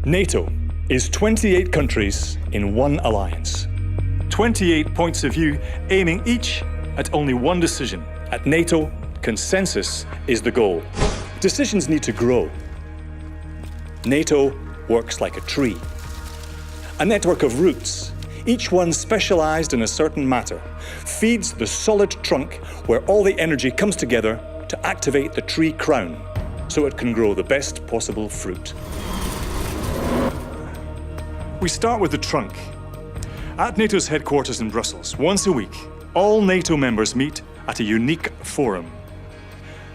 NATO is 28 countries in one alliance. 28 points of view aiming each at only one decision. At NATO, consensus is the goal. Decisions need to grow. NATO works like a tree. A network of roots, each one specialized in a certain matter, feeds the solid trunk where all the energy comes together to activate the tree crown so it can grow the best possible fruit. We start with the trunk. At NATO's headquarters in Brussels, once a week, all NATO members meet at a unique forum.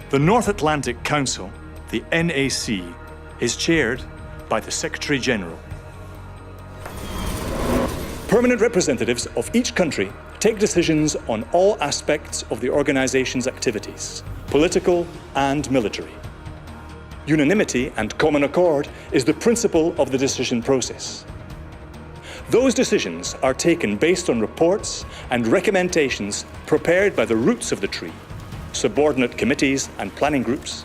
The North Atlantic Council, the NAC, is chaired by the Secretary-General. Permanent representatives of each country take decisions on all aspects of the organization's activities, political and military. Unanimity and common accord is the principle of the decision process. Those decisions are taken based on reports and recommendations prepared by the roots of the tree, subordinate committees and planning groups,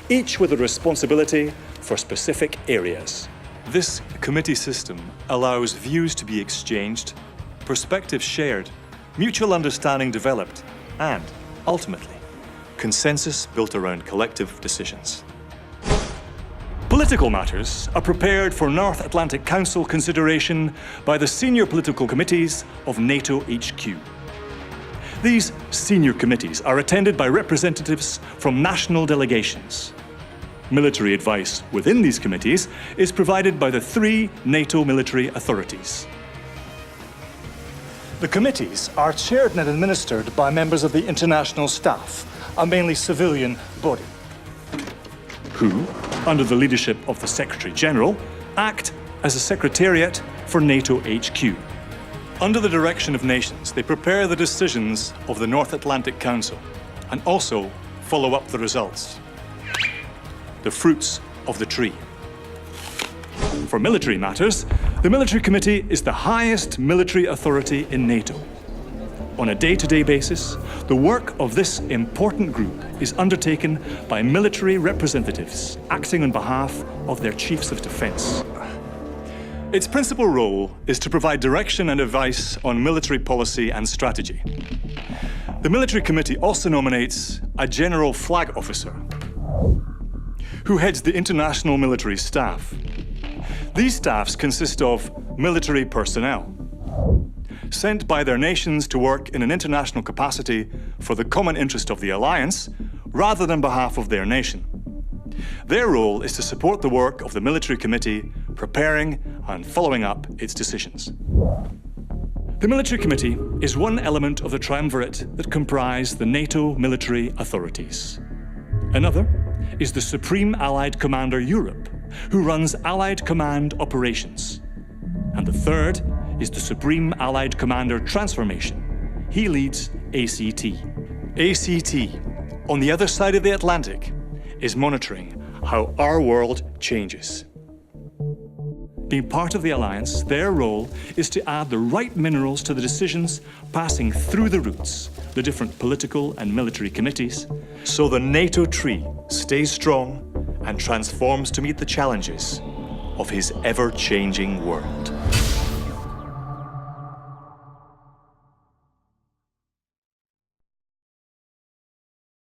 each with a responsibility for specific areas. This committee system allows views to be exchanged, perspectives shared, mutual understanding developed, and, ultimately, consensus built around collective decisions. Political matters are prepared for North Atlantic Council consideration by the senior political committees of NATO HQ. These senior committees are attended by representatives from national delegations. Military advice within these committees is provided by the 3 NATO military authorities. The committees are chaired and administered by members of the international staff, a mainly civilian body, who, under the leadership of the Secretary-General, act as a secretariat for NATO HQ. Under the direction of nations, they prepare the decisions of the North Atlantic Council and also follow up the results, the fruits of the tree. For military matters, the Military Committee is the highest military authority in NATO. On a day-to-day basis, the work of this important group is undertaken by military representatives acting on behalf of their chiefs of defense. Its principal role is to provide direction and advice on military policy and strategy. The Military Committee also nominates a General Flag Officer, who heads the international military staff. These staffs consist of military personnel, sent by their nations to work in an international capacity for the common interest of the alliance, rather than on behalf of their nation. Their role is to support the work of the Military Committee, preparing and following up its decisions. The Military Committee is one element of the triumvirate that comprise the NATO military authorities. Another is the Supreme Allied Commander Europe, who runs Allied Command operations. And the third is the Supreme Allied Commander Transformation. He leads ACT. ACT, on the other side of the Atlantic, is monitoring how our world changes. Being part of the alliance, their role is to add the right minerals to the decisions passing through the roots, the different political and military committees, so the NATO tree stays strong and transforms to meet the challenges of his ever-changing world.